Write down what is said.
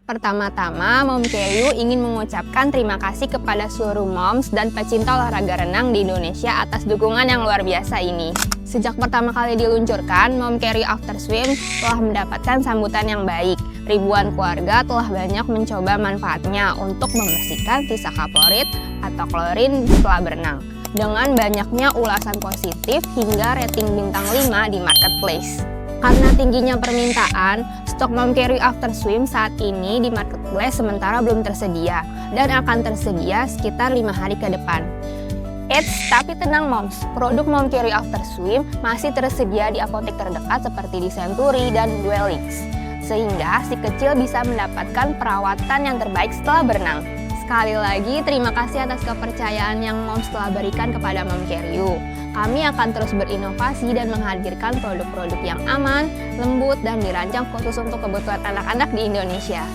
Pertama-tama, Mom Keryu ingin mengucapkan terima kasih kepada seluruh moms dan pecinta olahraga renang di Indonesia atas dukungan yang luar biasa ini. Sejak pertama kali diluncurkan, Mom Keryu After Swim telah mendapatkan sambutan yang baik. Ribuan keluarga telah banyak mencoba manfaatnya untuk membersihkan sisa kaporit atau klorin setelah berenang. Dengan banyaknya ulasan positif hingga rating bintang 5 di marketplace. Karena tingginya permintaan, stok Mom Keryu After Swim saat ini di marketplace sementara belum tersedia dan akan tersedia sekitar 5 hari ke depan. Eits, tapi tenang moms, produk Mom Keryu After Swim masih tersedia di apotek terdekat seperti di Century dan Dwellings, sehingga si kecil bisa mendapatkan perawatan yang terbaik setelah berenang. Sekali lagi, terima kasih atas kepercayaan yang moms telah berikan kepada Mom Keryu. Kami akan terus berinovasi dan menghadirkan produk-produk yang aman, lembut, dan dirancang khusus untuk kebutuhan anak-anak di Indonesia.